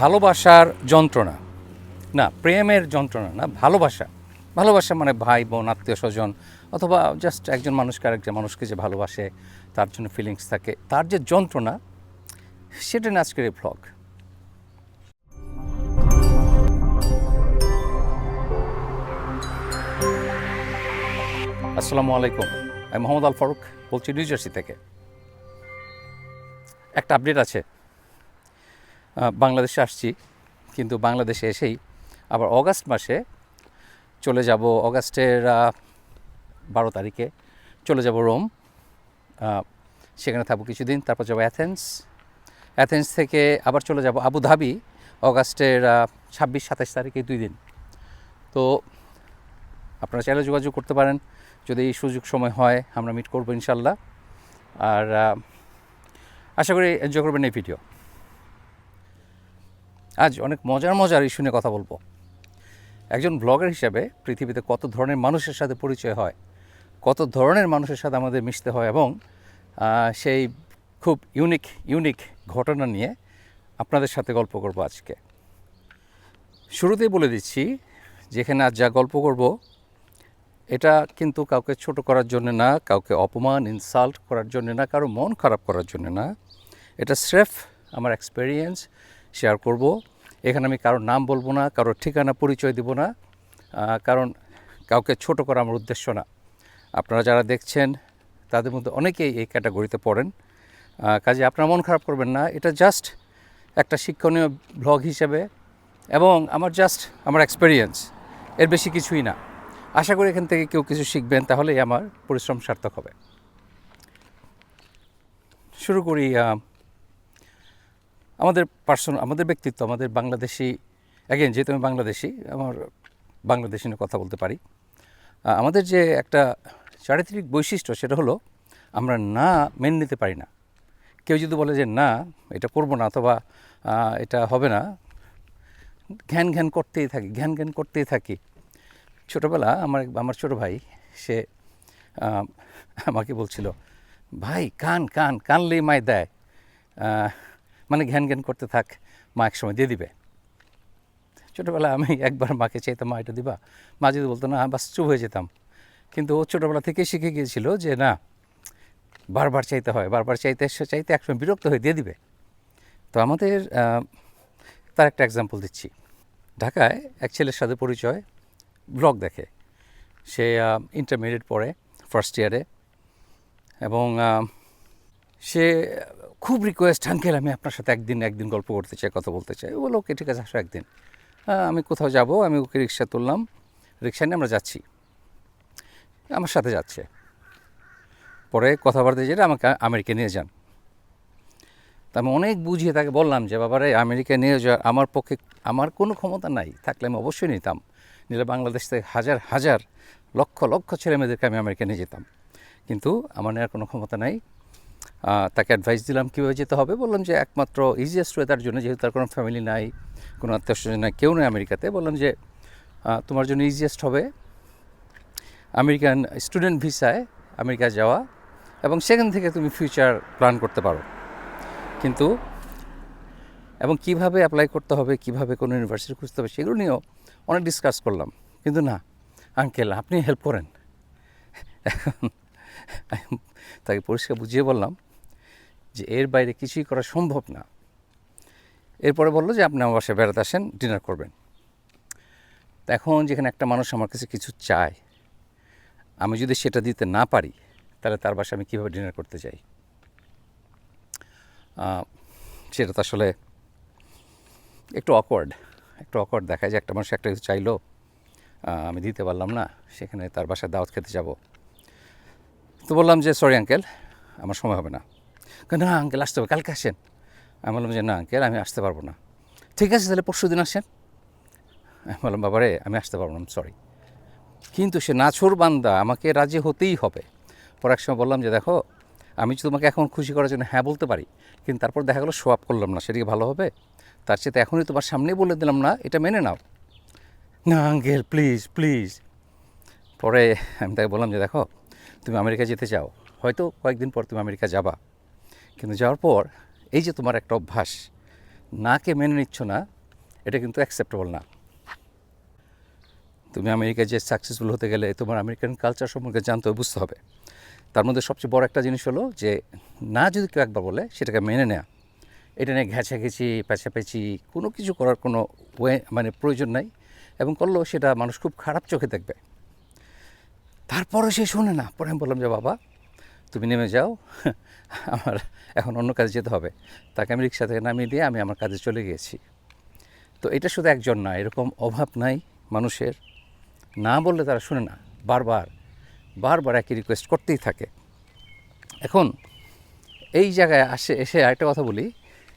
ভালোবাসার যন্ত্রণা, না প্রেমের যন্ত্রণা না, ভালোবাসা। ভালোবাসা মানে ভাই বোন আত্মীয় স্বজন অথবা জাস্ট একজন মানুষকে আরেকজন মানুষকে যে ভালোবাসে, তার জন্য ফিলিংস থাকে, তার যে যন্ত্রণা, সেটা নিয়ে আজকের এই ভ্লগ। আসসালামু আলাইকুম, আমি মোহাম্মদ আল ফারুক বলছি নিউ জার্সি থেকে। একটা আপডেট আছে, বাংলাদেশে আসছি, কিন্তু বাংলাদেশে এসেই আবার অগাস্ট মাসে চলে যাব। অগাস্টের 12 তারিখে চলে যাব রোম, সেখানে থাকবো কিছুদিন, তারপর যাবো অ্যাথেন্স থেকে আবার চলে যাব আবুধাবি অগাস্টের 26-27 তারিখে 2 দিন। তো আপনারা চাইলে যোগাযোগ করতে পারেন, যদি এই সুযোগ সময় হয় আমরা মিট করবো ইনশাল্লাহ। আর আশা করি এনজয় করবেন এই ভিডিও। আজ অনেক মজার ইস্যু নিয়ে কথা বলবো। একজন ব্লগার হিসাবে পৃথিবীতে কত ধরনের মানুষের সাথে পরিচয় হয়, কত ধরনের মানুষের সাথে আমাদের মিশতে হয়, এবং সেই খুব ইউনিক ঘটনা নিয়ে আপনাদের সাথে গল্প করব আজকে। শুরুতেই বলে দিচ্ছি, যেখানে আজ যা গল্প করব এটা কিন্তু কাউকে ছোট করার জন্য না, কাউকে অপমান ইনসাল্ট করার জন্য না, কারো মন খারাপ করার জন্য না। এটা স্রেফ আমার এক্সপেরিয়েন্স শেয়ার করব। এখানে আমি কারোর নাম বলবো না, কারোর ঠিকানা পরিচয় দেব না, কারণ কাউকে ছোট করা আমার উদ্দেশ্য না। আপনারা যারা দেখছেন তাদের মধ্যে অনেকেই এই ক্যাটাগরিতে পড়েন, কাজে আপনারা মন খারাপ করবেন না। এটা জাস্ট একটা শিক্ষণীয় ব্লগ হিসেবে, এবং আমার এক্সপেরিয়েন্স, এর বেশি কিছুই না। আশা করি এখান থেকে কেউ কিছু শিখবেন, তাহলেই আমার পরিশ্রম সার্থক হবে। শুরু করি। আমাদের ব্যক্তিত্ব, আমাদের বাংলাদেশি, অ্যাগেন যেহেতু আমি বাংলাদেশি, আমার বাংলাদেশি নিয়ে কথা বলতে পারি। আমাদের যে একটা চারিত্রিক বৈশিষ্ট্য, সেটা হলো আমরা না মেনে নিতে পারি না। কেউ যদি বলে যে না এটা করবো না অথবা এটা হবে না, ঘ্যান করতেই থাকি। ছোটোবেলা আমার ছোটো ভাই, সে আমাকে বলছিল, ভাই কানলেই মায় দেয়, মানে ঘ্যান করতে থাক, মা এক সময় দিয়ে দিবে। ছোটোবেলা আমি একবার মাকে চাইতাম, মা এটা দিবা, মা যদি বলতো না, বাস চুপ হয়ে যেতাম। কিন্তু ও ছোটোবেলা থেকে শিখে গিয়েছিল যে না, বারবার চাইতে হয়, বারবার চাইতে একসময় বিরক্ত হয়ে দিয়ে দিবে। তো আমাদের তার একটা এক্সাম্পল দিচ্ছি। ঢাকায় এক ছেলের সাথে পরিচয়, ব্লগ দেখে। সে ইন্টারমিডিয়েট পড়ে, ফার্স্ট ইয়ারে, এবং সে খুব রিকোয়েস্ট, আঙ্কেল আমি আপনার সাথে একদিন গল্প করতে চাই, কথা বলতে চাই। ও বলো ওকে ঠিক আছে, আসো একদিন। আমি কোথাও যাব, আমি ওকে রিক্সা তুললাম, রিক্সা নিয়ে আমরা যাচ্ছি, আমার সাথে যাচ্ছে। পরে কথাবার্তা যেটা আমাকে আমেরিকা নিয়ে যান। তা আমি অনেক বুঝিয়ে তাকে বললাম যে বাবারে, আমেরিকা নিয়ে যাওয়া আমার পক্ষে, আমার কোনো ক্ষমতা নাই, থাকলে আমি অবশ্যই নিতাম। নিলে বাংলাদেশ থেকে হাজার লক্ষ ছেলেমেয়েদেরকে আমি আমেরিকা নিয়ে যেতাম, কিন্তু আমার নেওয়ার কোনো ক্ষমতা নাই। তাকে অ্যাডভাইস দিলাম কীভাবে যেতে হবে। বললাম যে একমাত্র ইজিয়েস্ট ওয়ে তার জন্য, যেহেতু তার কোনো ফ্যামিলি নাই, কোনো আত্মীয় স্বজন নাই, কেউ নেই আমেরিকাতে, বললাম যে তোমার জন্য ইজিয়েস্ট হবে আমেরিকান স্টুডেন্ট ভিসায় আমেরিকা যাওয়া, এবং সেখান থেকে তুমি ফিউচার প্ল্যান করতে পারো। কিন্তু এবং কীভাবে অ্যাপ্লাই করতে হবে, কীভাবে কোনো ইউনিভার্সিটি খুঁজতে হবে, সেগুলো নিয়েও অনেক ডিসকাস করলাম। কিন্তু না, আঙ্কেল আপনি হেল্প করেন। তাকে পরিষ্কার বুঝিয়ে বললাম যে এর বাইরে কিছুই করা সম্ভব না। এরপরে বললো যে আপনি আমার বাসায় বেড়াতে আসেন, ডিনার করবেন। এখন যেখানে একটা মানুষ আমার কাছে কিছু চায়, আমি যদি সেটা দিতে না পারি, তাহলে তার বাসায় আমি কীভাবে ডিনার করতে চাই? সেটা তো আসলে একটু অকওয়ার্ড দেখায় যে একটা মানুষ একটা কিছু চাইলো, আমি দিতে পারলাম না, সেখানে তার বাসায় দাওয়াত খেতে যাব। তো বললাম যে সরি আঙ্কেল, আমার সময় হবে না। না আঙ্কেল আসতে হবে, কালকে আসেন। আমি বললাম যে না আঙ্কেল আমি আসতে পারবো না। ঠিক আছে তাহলে পরশু দিন আসেন। আমি বললাম বাবারে আমি আসতে পারবো না, সরি। কিন্তু সে নাছোড় বান্দা, আমাকে রাজি হতেই হবে। পর এক সময় বললাম যে দেখো, আমি তোমাকে এখন খুশি করার জন্য হ্যাঁ বলতে পারি, কিন্তু তারপর দেখা গেলো শো আপ করলাম না, সেটাকে ভালো হবে? তার সাথে এখনই তোমার সামনেই বলে দিলাম না, এটা মেনে নাও। না আঙ্কেল প্লিজ। পরে আমি তাকে বললাম যে দেখো, তুমি আমেরিকা যেতে চাও, হয়তো কয়েকদিন পর তুমি আমেরিকা যাবা, কিন্তু যাওয়ার পর এই যে তোমার একটা অভ্যাস, নাকে মেনে নিচ্ছ না, এটা কিন্তু অ্যাকসেপ্টেবল না। তুমি আমেরিকায় যে সাকসেসফুল হতে গেলে তোমার আমেরিকান কালচার সম্পর্কে জানতে হবে, বুঝতে হবে। তার মধ্যে সবচেয়ে বড় একটা জিনিস হলো যে না যদি কেউ একবার বলে সেটাকে মেনে নেওয়া। এটা নিয়ে ঘেঁচাঘেঁচি পেঁচাপেচি কোনো কিছু করার কোনো মানে প্রয়োজন নাই, এবং করলেও সেটা মানুষ খুব খারাপ চোখে দেখবে। তারপরে সে শোনে না। পরে আমি বললাম যে বাবা তুমি নেমে যাও, আমার এখন অন্য কাজে যেতে হবে। তাকে আমি রিক্সা থেকে নামিয়ে দিয়ে আমি আমার কাজে চলে গিয়েছি। তো এটা শুধু একজন না, এরকম অভাব নাই মানুষের। না বললে তারা শুনে না, বারবার বারবার একই রিকোয়েস্ট করতেই থাকে। এখন এই জায়গায় এসে আরেকটা কথা বলি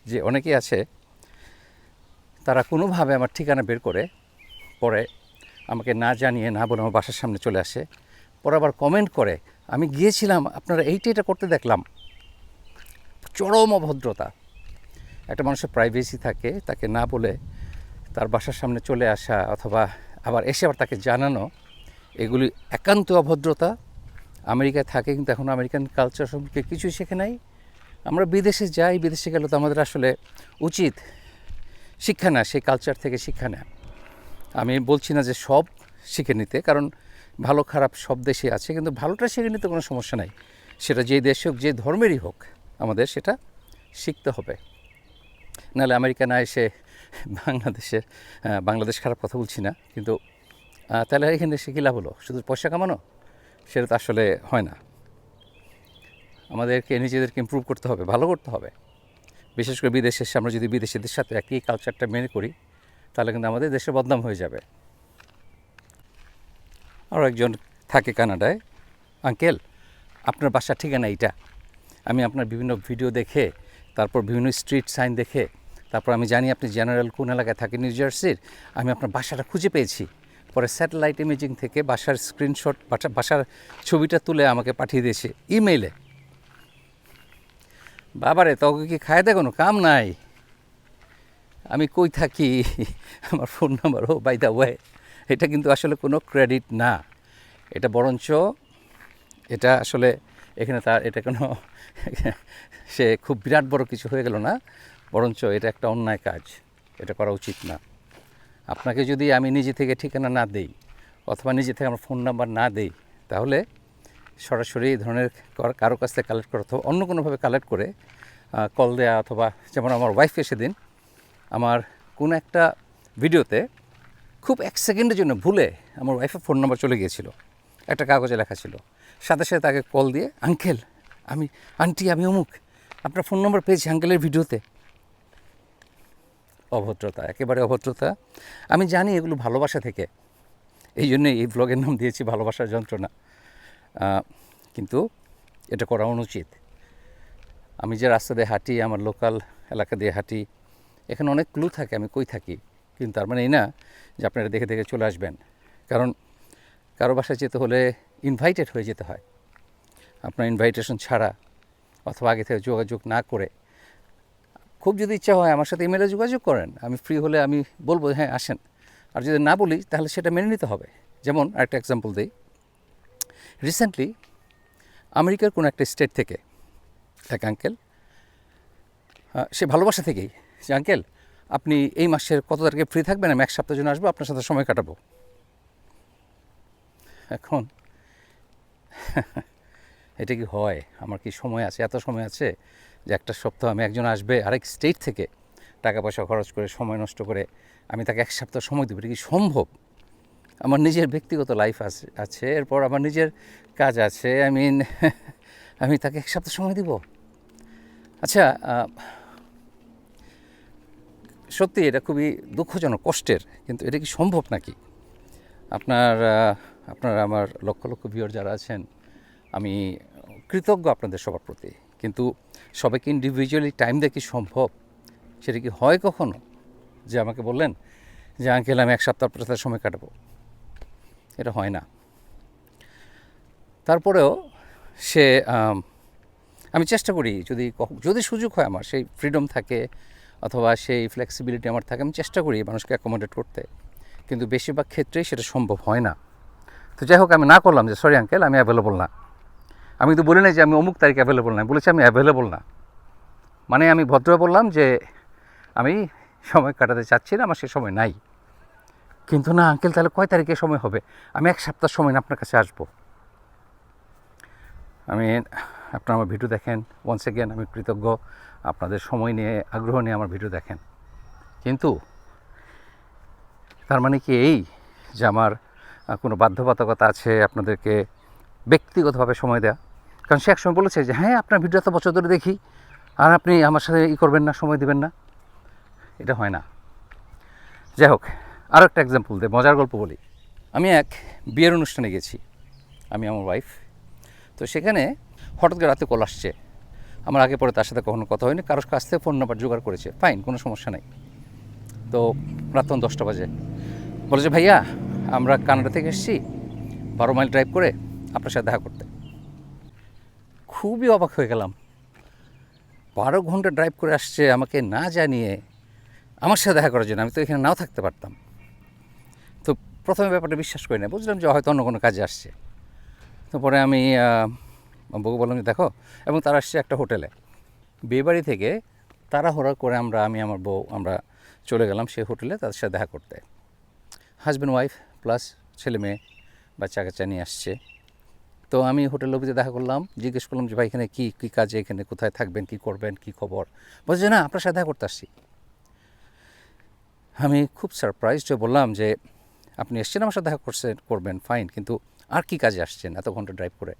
যে অনেকেই আছে তারা কোনোভাবে আমার ঠিকানা বের করে পরে আমাকে না জানিয়ে না বলে আমার বাসার সামনে চলে আসে, পরে আবার কমেন্ট করে আমি গিয়েছিলাম আপনারা এটা করতে দেখলাম। চরম অভদ্রতা। একটা মানুষের প্রাইভেসি থাকে, তাকে না বলে তার বাসার সামনে চলে আসা অথবা আবার এসে আবার তাকে জানানো, এগুলি একান্ত অভদ্রতা। আমেরিকায় থাকে কিন্তু এখন আমেরিকান কালচার সম্পর্কে কিছুই শেখে নাই। আমরা বিদেশে যাই, বিদেশে গেলে তো আমাদের আসলে উচিত শিক্ষা না, সেই কালচার থেকে শিক্ষা নেয়। আমি বলছি না যে সব শিখে নিতে, কারণ ভালো খারাপ সব দেশে আছে, কিন্তু ভালোটা শিখে নিতে কোনো সমস্যা নাই। সেটা যেই দেশ হোক, যে ধর্মেরই হোক, আমাদের সেটা শিখতে হবে। নাহলে আমেরিকা না এসে বাংলাদেশ খারাপ কথা বলছি না, কিন্তু তাহলে এখানে এসে কী লাভ হলো? শুধু পয়সা কামানো? সেটা তো আসলে হয় না। আমাদেরকে নিজেদেরকে ইমপ্রুভ করতে হবে, ভালো করতে হবে। বিশেষ করে বিদেশে এসে আমরা যদি বিদেশিদের সাথে একই কালচারটা মেনে করি, তাহলে কিন্তু আমাদের দেশের বদনাম হয়ে যাবে। আরও একজন থাকে কানাডায়। আঙ্কেল আপনার বাসার ঠিকানা এইটা। আমি আপনার বিভিন্ন ভিডিও দেখে, তারপর বিভিন্ন স্ট্রিট সাইন দেখে, তারপর আমি জানি আপনি জেনারেল কোন এলাকায় থাকেন নিউ জার্সির, আমি আপনার বাসাটা খুঁজে পেয়েছি। পরে স্যাটেলাইট ইমেজিং থেকে বাসার স্ক্রিনশট, বাসার ছবিটা তুলে আমাকে পাঠিয়ে দিয়েছে ইমেইলে। বাবারে তোকে কি খায় দেয়, কোনো কাম নাই? আমি কই থাকি, আমার ফোন নাম্বার, ও বাই দ্য ওয়ে, এটা কিন্তু আসলে কোনো ক্রেডিট না। এটা বরঞ্চ এটা আসলে এখানে তার এটা কোনো সে খুব বিরাট বড় কিছু হয়ে গেল না, বরঞ্চ এটা একটা অন্যায় কাজ, এটা করা উচিত না। আপনাকে যদি আমি নিজে থেকে ঠিকানা না দেই অথবা নিজে থেকে আমার ফোন নাম্বার না দেই, তাহলে সরাসরি এই ধরনের কারো কাছ থেকে কালেক্ট করা অথবা অন্য কোনোভাবে কালেক্ট করে কল দেওয়া, অথবা যেমন আমার ওয়াইফকে সেদিন আমার কোনো একটা ভিডিওতে খুব 1 সেকেন্ডের জন্য ভুলে আমার ওয়াইফের ফোন নাম্বার চলে গিয়েছিল, একটা কাগজে লেখা ছিল। সাথে সাথে তাকে কল দিয়ে আঙ্কেল আন্টি আমি অমুক, আপনার ফোন নম্বর পেয়েছি আঙ্কেলের ভিডিওতে। অভদ্রতা, একেবারে অভদ্রতা। আমি জানি এগুলো ভালোবাসা থেকে, এই জন্যই এই ব্লগের নাম দিয়েছি ভালোবাসার যন্ত্রণা, কিন্তু এটা করা অনুচিত। আমি যে রাস্তা দিয়ে হাঁটি, আমার লোকাল এলাকা দিয়ে হাঁটি, এখানে অনেক ক্লু থাকে আমি কই থাকি, কিন্তু তার মানে এই না যে আপনারা দেখে দেখে চলে আসবেন। কারণ কারো বাসায় যেতে হলে ইনভাইটেড হয়ে যেতে হয়। আপনার ইনভাইটেশন ছাড়া অথবা আগে থেকে যোগাযোগ না করে, খুব যদি ইচ্ছা হয় আমার সাথে ইমেলে যোগাযোগ করেন, আমি ফ্রি হলে আমি বলবো হ্যাঁ আসেন। আর যদি না বলি তাহলে সেটা মেনে নিতে হবে। যেমন আরেকটা এক্সাম্পল দিই, রিসেন্টলি আমেরিকার কোনো একটা স্টেট থেকে এক আঙ্কেল, সে ভালোবাসা থেকেই, যে আঙ্কেল আপনি এই মাসের কত তারিখে ফ্রি থাকবেন, আমি 1 সপ্তাহের জন্য আসবো, আপনার সাথে সময় কাটাবো। এখন এটা কি হয়? আমার কি সময় আছে, এত সময় আছে যে একটা সপ্তাহ আমি একজন আসবে আরেক স্টেট থেকে, টাকা পয়সা খরচ করে সময় নষ্ট করে আমি তাকে 1 সপ্তাহ সময় দেবো? এটা কি সম্ভব? আমার নিজের ব্যক্তিগত লাইফ আছে, এরপর আমার নিজের কাজ আছে, আমি তাকে 1 সপ্তাহ সময় দিব? আচ্ছা, সত্যি এটা খুবই দুঃখজনক, কষ্টের, কিন্তু এটা কি সম্ভব নাকি? আপনারা আমার লক্ষ লক্ষ ভিউয়ার যারা আছেন, আমি কৃতজ্ঞ আপনাদের সবার প্রতি, কিন্তু সবাইকে ইন্ডিভিজুয়ালি টাইম দেওয়া কি সম্ভব? সেটা কি হয় কখনো? যে আমাকে বললেন যে আঙ্কেল আমি 1 সপ্তাহ আপনার সাথে সময় কাটাবো, এটা হয় না। তারপরেও সে আমি চেষ্টা করি, যদি সুযোগ হয়, আমার সেই ফ্রিডম থাকে অথবা সেই ফ্লেক্সিবিলিটি আমার থাকে, আমি চেষ্টা করি মানুষকে অ্যাকোমোডেট করতে, কিন্তু বেশিরভাগ ক্ষেত্রেই সেটা সম্ভব হয় না। তো যাই হোক, আমি না করলাম যে সরি আঙ্কেল আমি অ্যাভেলেবল না। আমি তো বলি নাই যে আমি অমুক তারিখ অ্যাভেলেবল না, বলেছি আমি অ্যাভেলেবল না। মানে আমি ভদ্র বললাম যে আমি সময় কাটাতে চাচ্ছি না, আমার সে সময় নাই। কিন্তু না আঙ্কেল, তাহলে কয় তারিখে সময় হবে? আমি 1 সপ্তাহ সময় না আপনার কাছে আসবো। আমি আপনারা আমার ভিডিও দেখেন, ওয়ান্স এগেন আমি কৃতজ্ঞ, আপনাদের সময় নিয়ে আগ্রহ নিয়ে আমার ভিডিও দেখেন। কিন্তু তার মানে কি এই যে আমার কোনো বাধ্যবাধকতা আছে আপনাদেরকে ব্যক্তিগতভাবে সময় দেওয়া? কারণ সে একসময় বলেছে যে হ্যাঁ আপনার ভিডিও এত বছর ধরে দেখি, আর আপনি আমার সাথে করবেন না, সময় দেবেন না। এটা হয় না। যাই হোক, আরও একটা এক্সাম্পল দেয়, মজার গল্প বলি। আমি এক বিয়ের অনুষ্ঠানে গেছি, আমি আমার ওয়াইফ। তো সেখানে হঠাৎ করে রাতে কল আসছে। আমার আগে পরে তার সাথে কখনো কথা হয়নি, কারোর কাছ থেকে ফোন নাম্বার জোগাড় করেছে, ফাইন, কোনো সমস্যা নেই। তো রাত তখন 10টা বাজে, বলে যে ভাইয়া আমরা কানাডা থেকে এসেছি 12 মাইল ড্রাইভ করে আপনার সাথে দেখা করতে। খুবই অবাক হয়ে গেলাম, 12 ঘন্টা ড্রাইভ করে আসছে আমাকে না জানিয়ে আমার সাথে দেখা করার জন্য। আমি তো এখানে নাও থাকতে পারতাম। তো প্রথমে ব্যাপারটা বিশ্বাস করি না, বুঝলাম যে হয়তো অন্য কোনো কাজে আসছে। তো পরে আমি বউকে বললাম যে দেখো, এবং তারা আসছে একটা হোটেলে। বিয়েবাড়ি থেকে তাড়াহুড়া করে আমি আমার বউ আমরা চলে গেলাম সেই হোটেলে তাদের সাথে দেখা করতে। হাজব্যান্ড ওয়াইফ প্লাস ছেলে মেয়ে বাচ্চা কাচ্চা নিয়ে আসছে। তো আমি হোটেল লবিতে দেখা করলাম, জিজ্ঞেস করলাম যে ভাই এখানে কী কী কাজে, এখানে কোথায় থাকবেন, কী করবেন, কী খবর? বলছে না আপনার সাথে দেখা করতে আসছি। আমি খুব সারপ্রাইজড হয়ে বললাম যে আপনি এসছেন আমার সাথে দেখা করবেন, ফাইন, কিন্তু আর কি কাজে আসছেন এত ঘন্টা ড্রাইভ করে?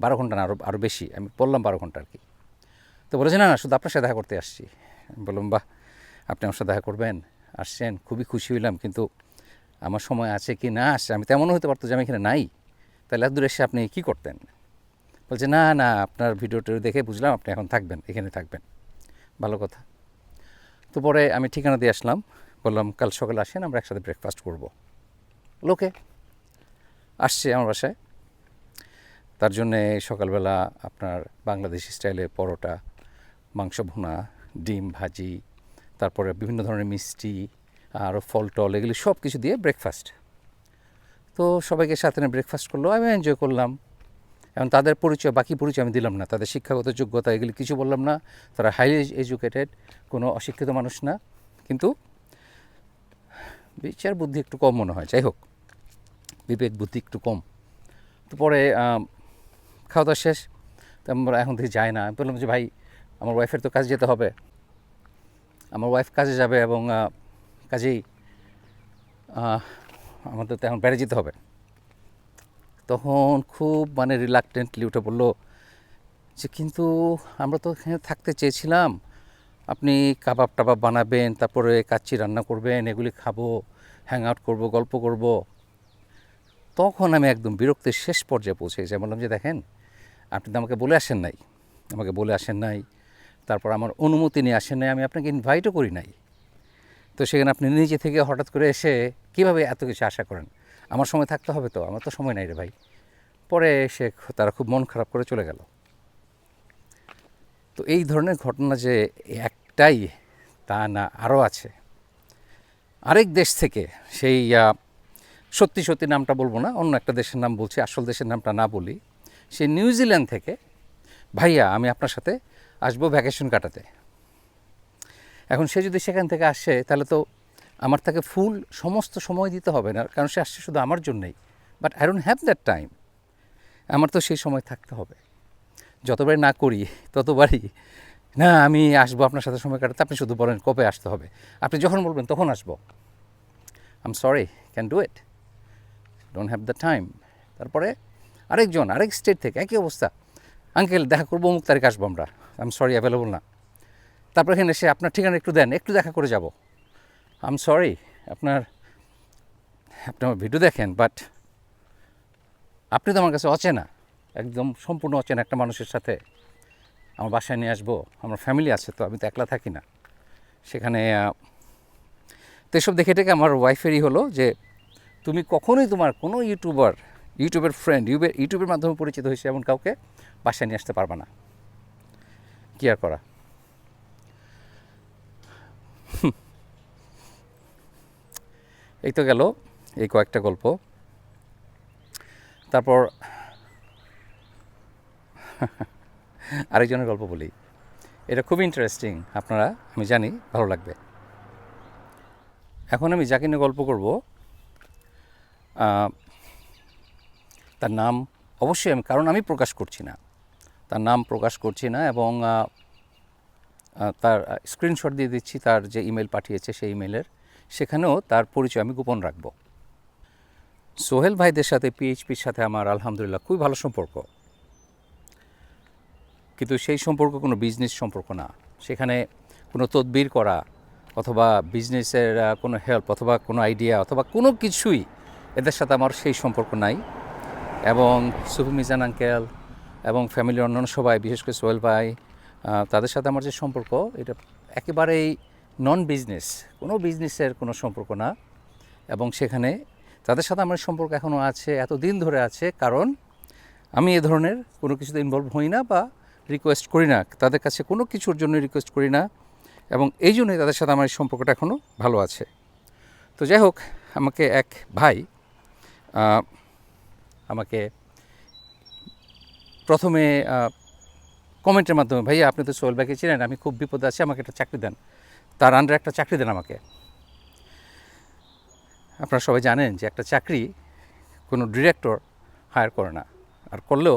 12 ঘন্টা না, আরও বেশি। আমি বললাম 12 ঘন্টা আর কি। তো বলেছে না না, শুধু আপনার সাথে দেখা করতে আসছি। আমি বললাম বাহ, আপনি আমার সাথে দেখা করবেন, আসছেন, খুবই খুশি হইলাম, কিন্তু আমার সময় আছে কি না আসছে, আমি তেমনও হতে পারতো যে আমি এখানে নাই, তাহলে এত দূর এসে আপনি কী করতেন? বলছে না না, আপনার ভিডিওটা দেখে বুঝলাম আপনি এখন থাকবেন, এখানে থাকবেন, ভালো কথা। তো পরে আমি ঠিকানা দিয়ে আসলাম, বললাম কাল সকালে আসেন, আমরা একসাথে ব্রেকফাস্ট করব। লোকে আসছে আমার বাসায়, তার জন্যে সকালবেলা আপনার বাংলাদেশি স্টাইলে পরোটা, মাংস ভুনা, ডিম ভাজি, তারপরে বিভিন্ন ধরনের মিষ্টি, আরও ফল টল, এগুলি সব কিছু দিয়ে ব্রেকফাস্ট। তো সবাইকে সাথে নিয়ে ব্রেকফাস্ট করলো, আমি এনজয় করলাম। এবং তাদের পরিচয়, বাকি পরিচয় আমি দিলাম না, তাদের শিক্ষাগত যোগ্যতা এগুলি কিছু বললাম না। তারা হাইলি এডুকেটেড, কোনো অশিক্ষিত মানুষ না, কিন্তু বিচার বুদ্ধি একটু কম মনে হয়। যাই হোক, বিবেক বুদ্ধি একটু কম। তো পরে খাওয়া দাওয়া শেষ, তো আমরা এখন থেকে যাই না। আমি বললাম যে ভাই আমার ওয়াইফের তো কাজে যেতে হবে, আমার ওয়াইফ কাজে যাবে, এবং কাজেই আমাদের তো এখন বেড়ে যেতে হবে। তখন খুব মানে রিলাক্টেন্টলি উঠে বললো যে কিন্তু আমরা তো এখানে থাকতে চেয়েছিলাম, আপনি কাবাব টাবাব বানাবেন, তারপরে কাচ্চি রান্না করবেন, এগুলি খাবো, হ্যাং আউট করবো, গল্প করব। তখন আমি একদম বিরক্তির শেষ পর্যায়ে পৌঁছে গেছি। বললাম যে দেখেন, আপনি তো আমাকে বলে আসেন নাই, তারপর আমার অনুমতি নিয়ে আসেন নাই, আমি আপনাকে ইনভাইটও করি নাই। তো সেখানে আপনি নিজে থেকে হঠাৎ করে এসে কীভাবে এত কিছু আশা করেন? আমার সময় থাকতে হবে, তো আমার তো সময় নাই রে ভাই। পরে এসে তারা খুব মন খারাপ করে চলে গেল। তো এই ধরনের ঘটনা যে একটাই তা না, আরও আছে। আরেক দেশ থেকে, সেই সত্যি সত্যি নামটা বলবো না, অন্য একটা দেশের নাম বলছি, আসল দেশের নামটা না বলি, সে নিউজিল্যান্ড থেকে, ভাইয়া আমি আপনার সাথে আসবো ভ্যাকেশন কাটাতে। এখন সে যদি সেখান থেকে আসে তাহলে তো আমার তাকে ফুল সমস্ত সময় দিতে হবে না, কারণ সে আসছে শুধু আমার জন্যই। But I don't have that time, আমার তো সেই সময় থাকতে হবে। যতবারই না করি ততবারই না আমি আসবো আপনার সাথে সময় কাটাতে, আপনি শুধু বলেন কবে আসতে হবে, আপনি যখন বলবেন তখন আসবো। I am sorry, can do it, don't have the time. তারপরে আরেক স্টেট থেকে একই অবস্থা, আঙ্কেল দেখা করবো অমুক তারিখ আসবো আমরা, আই এম সরি অ্যাভেলেবল না। তারপর এখানে এসে আপনার ঠিকানা একটু দেন, একটু দেখা করে যাব। আই এম সরি, আপনি আমার ভিডিও দেখেন, বাট আপনি তো আমার কাছে অচেনা, একদম সম্পূর্ণ অচেনা একটা মানুষের সাথে আমার বাসায় নিয়ে আসবো, আমার ফ্যামিলি আছে, তো আমি তো একলা থাকি না সেখানে। তো এসব দেখে টেকে আমার ওয়াইফেরই হলো যে তুমি কখনোই তোমার কোনো ইউটিউবের ফ্রেন্ড, ইউটিউবের মাধ্যমে পরিচিত হয়েছে এমন কাউকে বাসায় নিয়ে আসতে পারবে না। কি আর করা। এই তো গেল এই কয়েকটা গল্প। তারপর আরেকজনের গল্প বলি। এটা খুব ইন্টারেস্টিং, আপনারা আমি জানি ভালো লাগবে। এখন আমি যাকে নিয়ে গল্প করব তার নাম অবশ্যই কারণ আমি প্রকাশ করছি না, তার নাম প্রকাশ করছি না, এবং তার স্ক্রিনশট দিয়ে দিচ্ছি তার যে ইমেল পাঠিয়েছে সেই ইমেলের, সেখানেও তার পরিচয় আমি গোপন রাখব। সোহেল ভাইদের সাথে পিএইচপির সাথে আমার আলহামদুলিল্লাহ খুবই ভালো সম্পর্ক, কিন্তু সেই সম্পর্ক কোনো বিজনেস সম্পর্ক না। সেখানে কোনো তদবির করা অথবা বিজনেসের কোনো হেল্প অথবা কোনো আইডিয়া অথবা কোনো কিছুই এদের সাথে আমার সেই সম্পর্ক নাই। এবং সুফি মিজান আঙ্কেল এবং ফ্যামিলির অন্যান্য সবাই, বিশেষ করে সোহেল ভাই, তাদের সাথে আমার যে সম্পর্ক এটা একেবারেই নন বিজনেস, কোনো বিজনেসের কোনো সম্পর্ক না। এবং সেখানে তাদের সাথে আমার সম্পর্ক এখনও আছে, এত দিন ধরে আছে, কারণ আমি এ ধরনের কোনো কিছুতে ইনভলভ হই না বা রিকোয়েস্ট করি না, তাদের কাছে কোনো কিছুর জন্য রিকোয়েস্ট করি না, এবং এই জন্যই তাদের সাথে আমার এই সম্পর্কটা এখনও ভালো আছে। তো যাই হোক, আমাকে এক ভাই আমাকে প্রথমে কমেন্টের মাধ্যমে, ভাইয়া আপনি তো সোহেল ভাইকে চিনেন, আমি খুব বিপদে আছি, আমাকে একটা চাকরি দেন, তার আন্ডারে একটা চাকরি দেন আমাকে। আপনারা সবাই জানেন যে একটা চাকরি কোনো ডিরেক্টর হায়ার করে না, আর করলেও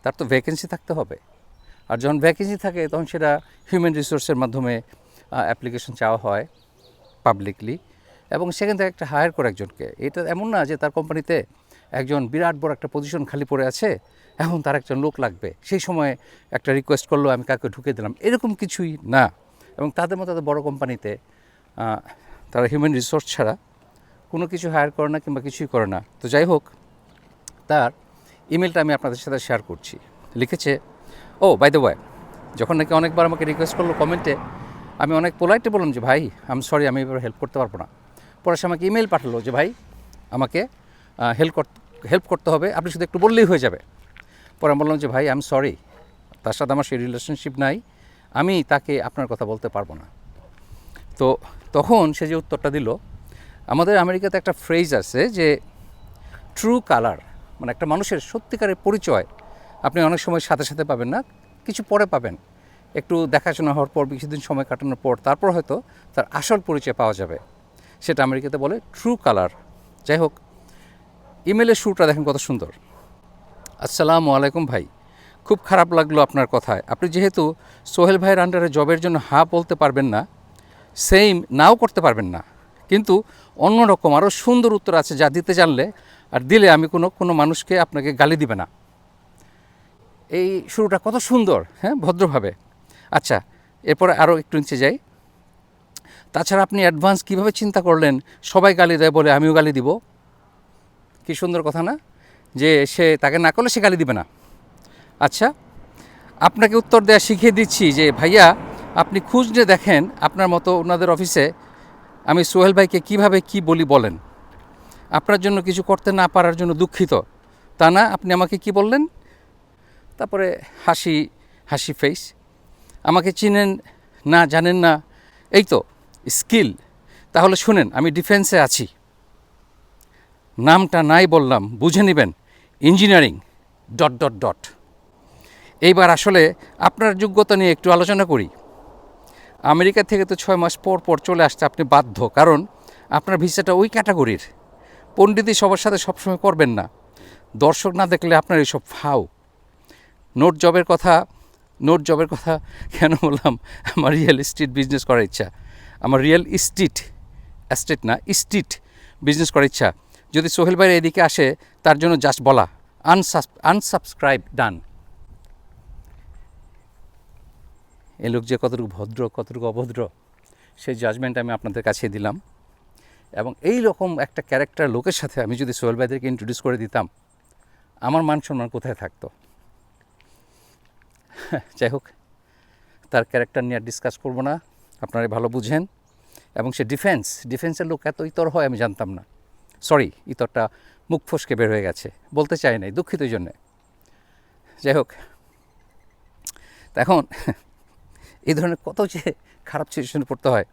তার তো ভ্যাকেন্সি থাকতে হবে। আর যখন ভ্যাকেন্সি থাকে তখন সেটা হিউম্যান রিসোর্সের মাধ্যমে অ্যাপ্লিকেশন চাওয়া হয় পাবলিকলি, এবং সেখান থেকে একটা হায়ার করে একজনকে। এটা এমন না যে তার কোম্পানিতে একজন বিরাট বড় একটা পজিশন খালি পড়ে আছে, এখন তার একজন লোক লাগবে, সেই সময় একটা রিকোয়েস্ট করলো আমি কাউকে ঢুকে দিলাম, এরকম কিছুই না। এবং তাদের মতো তাদের বড় কোম্পানিতে তারা হিউম্যান রিসোর্স ছাড়া কোনো কিছু হায়ার করে না কিংবা কিছুই করে না। তো যাই হোক, তার ইমেলটা আমি আপনাদের সাথে শেয়ার করছি। লিখেছে, ও বাই দ্য ওয়ে, যখন নাকি অনেকবার আমাকে রিকোয়েস্ট করলো কমেন্টে, আমি অনেক পোলাইটে বললাম যে ভাই আমি সরি, আমি এবার হেল্প করতে পারবো না। পরে সে আমাকে ইমেল পাঠালো যে ভাই আমাকে হেল্প করতে হবে, আপনি শুধু একটু বললেই হয়ে যাবে। পরে আমি বললাম যে ভাই আমি সরি, তার সাথে আমার সেই রিলেশনশিপ নাই, আমি তাকে আপনার কথা বলতে পারবো না। তো তখন সে যে উত্তরটা দিল, আমাদের আমেরিকাতে একটা ফ্রেজ আছে যে ট্রু কালার, মানে একটা মানুষের সত্যিকারের পরিচয় আপনি অনেক সময় সাথে সাথে পাবেন না, কিছু পরে পাবেন, একটু দেখাশোনা হওয়ার পর, কিছুদিন সময় কাটানোর পর, তারপর হয়তো তার আসল পরিচয় পাওয়া যাবে। সেটা আমেরিকাতে বলে ট্রু কালার। যাই হোক, ইমেলের শুরুটা দেখেন কত সুন্দর। আসসালামু আলাইকুম ভাই, খুব খারাপ লাগলো আপনার কথায়। আপনি যেহেতু সোহেল ভাইয়ের আন্ডারে জবের জন্য হ্যাঁ বলতে পারবেন না, সেম নাও করতে পারবেন না, কিন্তু অন্যরকম আরও সুন্দর উত্তর আছে যা দিতে জানলে আর দিলে আমি কোনো মানুষকে আপনাকে গালি দিবে না। এই শুরুটা কত সুন্দর, হ্যাঁ, ভদ্রভাবে। আচ্ছা, এরপরে আরও একটু নিচে যাই। তাছাড়া আপনি অ্যাডভান্স কীভাবে চিন্তা করলেন সবাই গালি দেয় বলে আমিও গালি দিব? কী সুন্দর কথা না, যে সে তাকে না করলে সে গালি দিবে না। আচ্ছা, আপনাকে উত্তর দেওয়া শিখিয়ে দিচ্ছি যে ভাইয়া আপনি খোঁজ নিয়ে দেখেন আপনার মতো ওনাদের অফিসে আমি সোহেল ভাইকে কীভাবে কি বলি বলেন। আপনার জন্য কিছু করতে না পারার জন্য দুঃখিত, তা না আপনি আমাকে কি বললেন। তারপরে হাসি হাসি ফেস, আমাকে চিনেন না, জানেন না, এই তো স্কিল। তাহলে শুনেন, আমি ডিফেন্সে আছি, নামটা নাই বললাম, বুঝে নেবেন, ইঞ্জিনিয়ারিং ... এইবার আসলে আপনার যোগ্যতা নিয়ে একটু আলোচনা করি। আমেরিকা থেকে তো 6 মাস পর পর চলে আসতে আপনি বাধ্য, কারণ আপনার ভিসাটা ওই ক্যাটাগরির। পণ্ডিতই সবার সাথে সবসময় করবেন না, দর্শক না দেখলে আপনার এইসব ফাও। নোট জবের কথা কেন বললাম, আমার রিয়েল এস্টেট বিজনেস করার ইচ্ছা, আমার রিয়েল এস্টেট না, স্ট্রিট বিজনেস করার ইচ্ছা। যদি সোহেল ভাইয়ের এদিকে আসে তার জন্য জাস্ট বলা, আনসাবস্ক্রাইব ডান। এ লোক যে কতটুকু ভদ্র কতটুকু অভদ্র সেই জাজমেন্ট আমি আপনাদের কাছে দিলাম। এবং এই রকম একটা ক্যারেক্টার লোকের সাথে আমি যদি সোহেল ভাইদেরকে ইন্ট্রোডিউস করে দিতাম, আমার মান সম্মান কোথায় থাকতো। যাই হোক, তার ক্যারেক্টার নিয়ে ডিসকাস করবো না, আপনারা ভালো বুঝেন। এবং সে ডিফেন্সের লোক এত ইতর হয় আমি জানতাম না। সরি, ইতরটা মুখ ফসকে বের হয়ে গেছে, বলতে চাই নাই, দুঃখিত এই জন্যে। যাই হোক, এখন এই ধরনের কত যে খারাপ সিচুয়েশনে পড়তে হয়।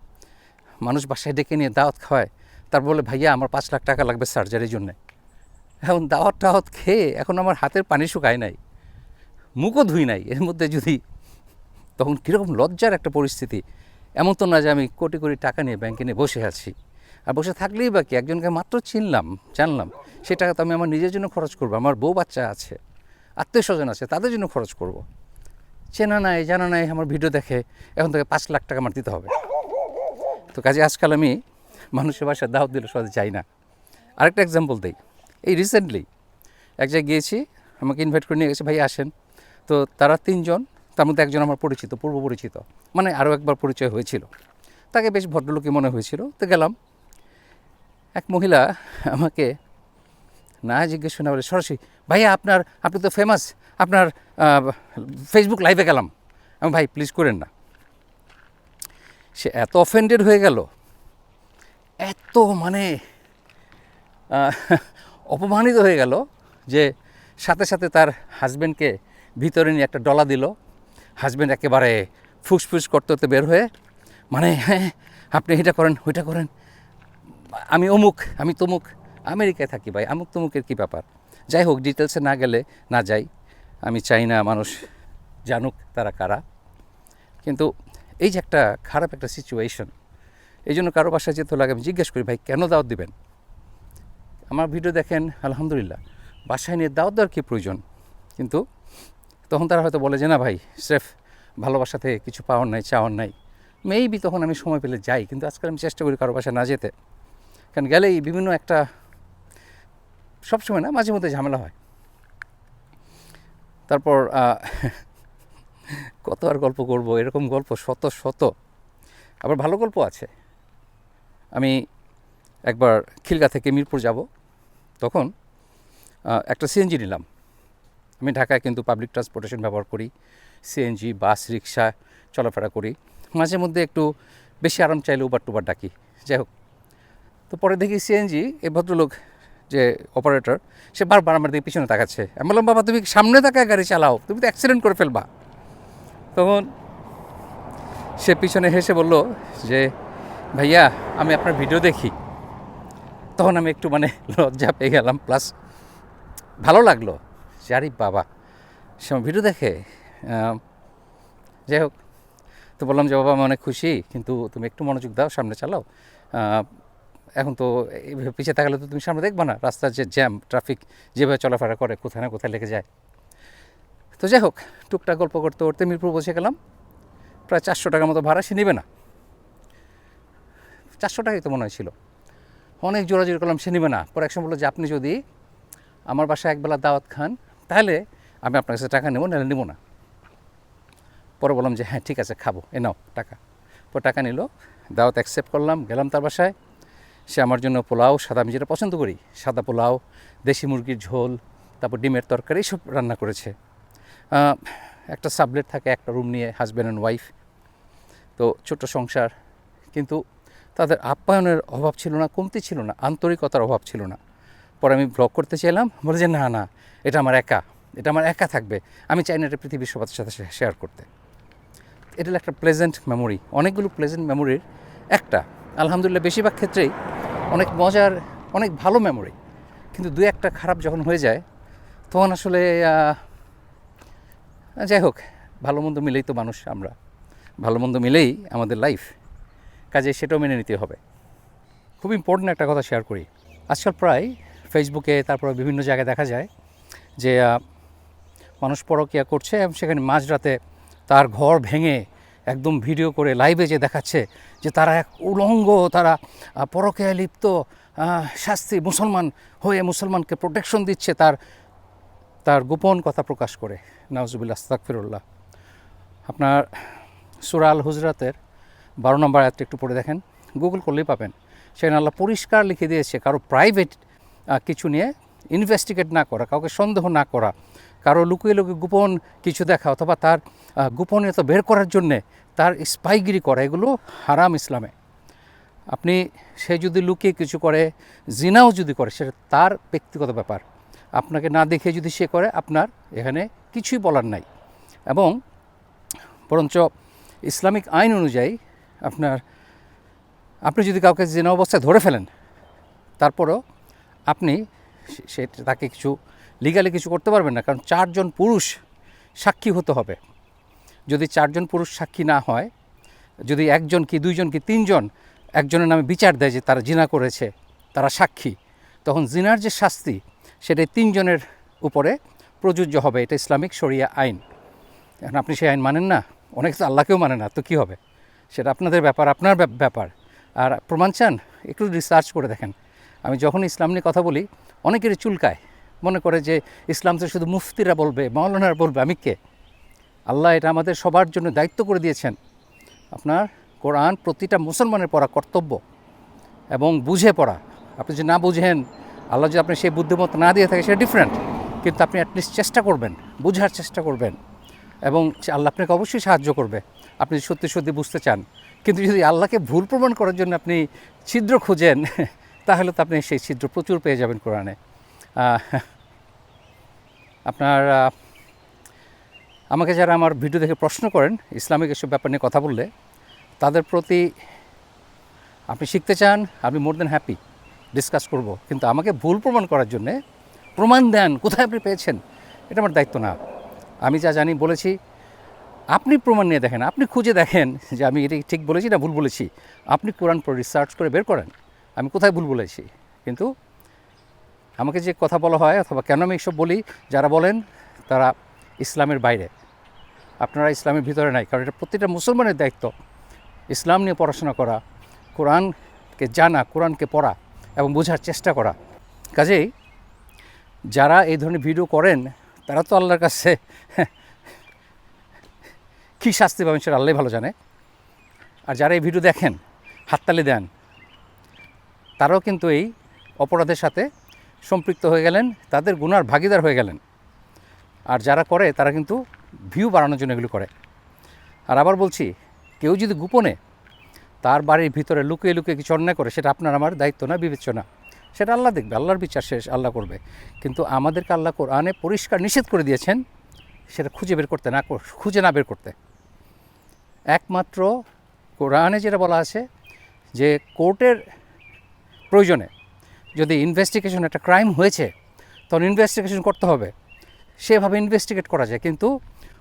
মানুষ বাসায় ডেকে নিয়ে দাওয়াত খাওয়ায়, তার বলে ভাইয়া আমার 5 লাখ টাকা লাগবে সার্জারির জন্যে। এখন দাওয়াত খেয়ে এখন আমার হাতের পানি শুকায় নাই, মুখও ধুই নাই, এর মধ্যে যদি তখন কীরকম লজ্জার একটা পরিস্থিতি। এমন তো না যে আমি কোটি কোটি টাকা নিয়ে ব্যাংকে নিয়ে বসে আছি, আর বসে থাকলেই বাকি একজনকে মাত্র জানলাম, সে টাকা তো আমি আমার নিজের জন্য খরচ করবো, আমার বউ বাচ্চা আছে, আত্মীয় স্বজন আছে, তাদের জন্য খরচ করব। চেনা নাই জানা নাই আমার ভিডিও দেখে এখন থেকে 5 লাখ টাকা আমার দিতে হবে। তো কাজে আজকাল আমি মানুষের বাসায় দাওয়াত দিলে সহজে চাই না। আরেকটা এক্সাম্পল দিই, এই রিসেন্টলি এক জায়গায় গিয়েছি, আমাকে ইনভাইট করে নিয়ে গেছে, ভাই আসেন। তো তারা 3 জন, তার মধ্যে একজন আমার পরিচিত, পূর্ব পরিচিত, মানে আরও একবার পরিচয় হয়েছিল, তাকে বেশ ভদ্রলোকই মনে হয়েছিল। তো গেলাম, এক মহিলা আমাকে না জিজ্ঞেস না বলে সরাসরি, ভাইয়া আপনি তো ফেমাস, আপনার ফেসবুক লাইভে গেলাম। আমি, ভাই প্লিজ করেন না। সে এত অফেন্ডেড হয়ে গেল, এত মানে অপমানিত হয়ে গেল যে সাথে সাথে তার হাজব্যান্ডকে ভিতরে নিয়ে একটা ডলা দিল। হাজব্যান্ড একেবারে ফুসফুস করতে করতে বের হয়ে, মানে হ্যাঁ আপনি এটা করেন ওইটা করেন, আমি অমুক আমি তমুক, আমেরিকায় থাকি ভাই, আমুক তমুকের কী ব্যাপার। যাই হোক, ডিটেলসে না গেলে না যাই, আমি চাই না মানুষ জানুক তারা কারা। কিন্তু এই যে একটা খারাপ একটা সিচুয়েশন, এই জন্য কারো বাসায় যেতে লাগে আমি জিজ্ঞেস করি, ভাই কেন দাওয়াত দিবেন? আমার ভিডিও দেখেন আলহামদুলিল্লাহ, বাসায় নিয়ে দাওয়াত দেওয়ার কী প্রয়োজন? কিন্তু তখন তারা হয়তো বলে যে না ভাই, স্রেফ ভালোবাসা থেকে কিছু পাওয়ার নাই, চাওয়ার নাই। মেবি তখন আমি সময় পেলে যাই, কিন্তু আজকাল আমি চেষ্টা করি কারো বাসায় না যেতে, কারণ গেলেই বিভিন্ন একটা, সবসময় না, মাঝে মধ্যে ঝামেলা হয়। তারপর কত আর গল্প করব, এরকম গল্প শত শত, আবার ভালো গল্প আছে। আমি একবার খিলগা থেকে মিরপুর যাব, তখন একটা সিএনজি নিলাম। আমি ঢাকায় কিন্তু পাবলিক ট্রান্সপোর্টেশন ব্যবহার করি, সিএনজি, বাস, রিক্সা চলাফেরা করি, মাঝে মধ্যে একটু বেশি আরাম চাইলে উবার টুবার ডাকি। যাই হোক, তো পরে দেখি সিএনজি, এই ভদ্রলোক যে অপারেটর, সে বারবার আমার দিকে পিছনে তাকাচ্ছে। আমি বললাম, বাবা তুমি সামনে তাকায় গাড়ি চালাও, তুমি তো অ্যাক্সিডেন্ট করে ফেলবা। তখন সে পিছনে হেসে বলল যে ভাইয়া আমি আপনার ভিডিও দেখি। তখন আমি একটু মানে লজ্জা পেয়ে গেলাম, প্লাস ভালো লাগলো যে আরে বাবা, সে আমার ভিডিও দেখে। যাই হোক, তো বললাম যে বাবা আমি অনেক খুশি, কিন্তু তুমি একটু মনোযোগ দাও, সামনে চালাও। এখন তো এইভাবে পিছিয়ে থাকলে তো তুমি সামনে দেখবা না, রাস্তার যে জ্যাম, ট্রাফিক যেভাবে চলাফেরা করে, কোথায় না কোথায় লেগে যায়। তো যাই হোক, টুকটাক গল্প করতে করতে মিরপুর পৌঁছে গেলাম। প্রায় 400 টাকার মতো ভাড়া, সে নেবে না। 400 টাকাই তো মনে হয়েছিল। অনেক জোরাজোরি করলাম, সে নেবে না। পরে একসময় বললো যে আপনি যদি আমার বাসায় একবেলা দাওয়াত খান, তাহলে আমি আপনার কাছে টাকা নেবো, নাহলে নেবো না। পরে বললাম যে হ্যাঁ ঠিক আছে খাবো, এ নাও টাকা। পরে টাকা নিল, দাওয়াত অ্যাকসেপ্ট করলাম, গেলাম তার বাসায়। সে আমার জন্য পোলাও, সাদা, আমি যেটা পছন্দ করি, সাদা পোলাও, দেশি মুরগির ঝোল, তারপর ডিমের তরকারি, সব রান্না করেছে। একটা সাবলেট থাকে, একটা রুম নিয়ে, হাজব্যান্ড অ্যান্ড ওয়াইফ, তো ছোট্ট সংসার। কিন্তু তাদের আপ্যায়নের অভাব ছিল না, কমতি ছিল না, আন্তরিকতার অভাব ছিল না। পরে আমি ব্লগ করতে চাইলাম, বলে যে না না, এটা আমার একা থাকবে, আমি চাই না এটা পৃথিবীর সবার সাথে শেয়ার করতে। এটা একটা প্লেজেন্ট মেমোরি, অনেকগুলো প্লেজেন্ট মেমোরির একটা, আলহামদুলিল্লাহ বেশিরভাগ ক্ষেত্রেই অনেক মজার, অনেক ভালো মেমোরি। কিন্তু দু একটা খারাপ যখন হয়ে যায়, তখন আসলে যাই হোক, ভালো মন্দ মিলেই তো মানুষ, আমরা ভালো মন্দ মিলেই আমাদের লাইফ, কাজে সেটাও মেনে নিতে হবে। খুব ইম্পর্ট্যান্ট একটা কথা শেয়ার করি। আজকাল প্রায় ফেসবুকে, তারপর বিভিন্ন জায়গায় দেখা যায় যে মানুষ পরকীয়া করছে, এবং সেখানে মাঝরাতে তার ঘর ভেঙে একদম ভিডিও করে লাইভে যে দেখাচ্ছে যে তারা এক উলঙ্গ, তারা পরকীয়ায় লিপ্ত, শাস্তি, মুসলমান হয়ে মুসলমানকে প্রোটেকশন দিচ্ছে, তার গোপন কথা প্রকাশ করে। নাউজুবিল্লাহ, আস্তাগফিরুল্লাহ। আপনার সূরা আল হুজরাতের 12 নম্বর আয়াতটা একটু পড়ে দেখেন, গুগল করলেই পাবেন। সেখানে আল্লাহ পরিষ্কার লিখে দিয়েছে, কারো প্রাইভেট কিছু নিয়ে ইনভেস্টিগেট না করা, কাউকে সন্দেহ না করা, কারো লুকিয়ে লুকিয়ে গোপন কিছু দেখা, অথবা তার গোপনীয়তা বের করার জন্যে তার স্পাইগিরি করা, এগুলো হারাম ইসলামে। আপনি, সে যদি লুকিয়ে কিছু করে, জিনাও যদি করে, সেটা তার ব্যক্তিগত ব্যাপার। আপনাকে না দেখে যদি সে করে, আপনার এখানে কিছুই বলার নাই। এবং বরঞ্চ ইসলামিক আইন অনুযায়ী আপনি যদি কাউকে জিনা অবস্থায় ধরে ফেলেন, তারপরেও আপনি তাকে কিছু লিগালি কিছু করতে পারবেন না, কারণ 4 জন পুরুষ সাক্ষী হতে হবে। যদি 4 জন পুরুষ সাক্ষী না হয়, যদি 1 জন কি 2 জন কি 3 জন একজনের নামে বিচার দেয় যে তারা জিনা করেছে, তারা সাক্ষী, তখন জিনার যে শাস্তি সেটা 3 জনের উপরে প্রযোজ্য হবে। এটা ইসলামিক শরিয়া আইন। এখন আপনি সেই আইন মানেন না, অনেকে তো আল্লাহকেও মানে না, তো কী হবে? সেটা আপনাদের ব্যাপার, আপনার ব্যাপার। আর প্রমাণ চান, একটু রিসার্চ করে দেখেন। আমি যখন ইসলাম নিয়ে কথা বলি অনেকেরই চুলকায়, মনে করে যে ইসলাম তো শুধু মুফতিরা বলবে, মাওলানারা বলবে, আমি কে? আল্লাহ এটা আমাদের সবার জন্য দায়িত্ব করে দিয়েছেন। আপনার কোরআন প্রতিটা মুসলমানের পড়া কর্তব্য এবং বুঝে পড়া। আপনি যদি না বুঝেন, আল্লাহ যদি আপনি সেই বুদ্ধিমত্তা না দিয়ে থাকে সেটা ডিফারেন্ট, কিন্তু আপনি অ্যাটলিস্ট চেষ্টা করবেন, বোঝার চেষ্টা করবেন, এবং আল্লাহ আপনাকে অবশ্যই সাহায্য করবে আপনি সত্যি সত্যি বুঝতে চান। কিন্তু যদি আল্লাহকে ভুল প্রমাণ করার জন্য আপনি ছিদ্র খুঁজেন, তাহলে তো আপনি সেই ছিদ্র প্রচুর পেয়ে যাবেন কোরআনে। আপনার আমাকে যারা আমার ভিডিও দেখে প্রশ্ন করেন ইসলামিক এসব ব্যাপার নিয়ে কথা বললে, তাদের প্রতি আপনি শিখতে চান, আমি মোর দেন হ্যাপি ডিসকাস করব, কিন্তু আমাকে ভুল প্রমাণ করার জন্যে প্রমাণ দেন, কোথায় আপনি পেয়েছেন, এটা আমার দায়িত্ব না। আমি যা জানি বলেছি, আপনি প্রমাণ নিয়ে দেখেন, আপনি খুঁজে দেখেন যে আমি এটা ঠিক বলেছি না ভুল বলেছি। আপনি কোরআন পড়ে রিসার্চ করে বের করেন আমি কোথায় ভুল বলেছি। কিন্তু আমাকে যে কথা বলা হয় অথবা কেন আমি এইসব বলি, যারা বলেন তারা ইসলামের বাইরে, আপনারা ইসলামের ভিতরে নাই। কারণ এটা প্রতিটা মুসলমানের দায়িত্ব ইসলাম নিয়ে পড়াশোনা করা, কোরআনকে জানা, কোরআনকে পড়া এবং বোঝার চেষ্টা করা। কাজেই যারা এই ধরনের ভিডিও করেন তারা তো আল্লাহর কাছে কী শাস্তি পাবেন সেটা আল্লাহই ভালো জানে। আর যারা এই ভিডিও দেখেন, হাততালি দেন, তারাও কিন্তু এই অপরাধের সাথে সম্পৃক্ত হয়ে গেলেন, তাদের গুনার ভাগীদার হয়ে গেলেন। আর যারা করে তারা কিন্তু ভিউ বাড়ানোর জন্য এগুলো করে। আর আবার বলছি, কেউ যদি গোপনে তার বাড়ির ভিতরে লুকিয়ে লুকিয়ে কিছু অন্যায় করে, সেটা আপনার আমার দায়িত্ব না, বিবেচ্য না, সেটা আল্লাহ দেখবে, আল্লাহর বিচার শেষ, আল্লাহ করবে। কিন্তু আমাদেরকে আল্লাহ কোরআনে পরিষ্কার নিষেধ করে দিয়েছেন সেটা খুঁজে না বের করতে। একমাত্র কোরআনে যেটা বলা আছে যে কোর্টের প্রয়োজনে যদি ইনভেস্টিগেশন, একটা ক্রাইম হয়েছে তখন ইনভেস্টিগেশন করতে হবে, সেভাবে ইনভেস্টিগেট করা যায়। কিন্তু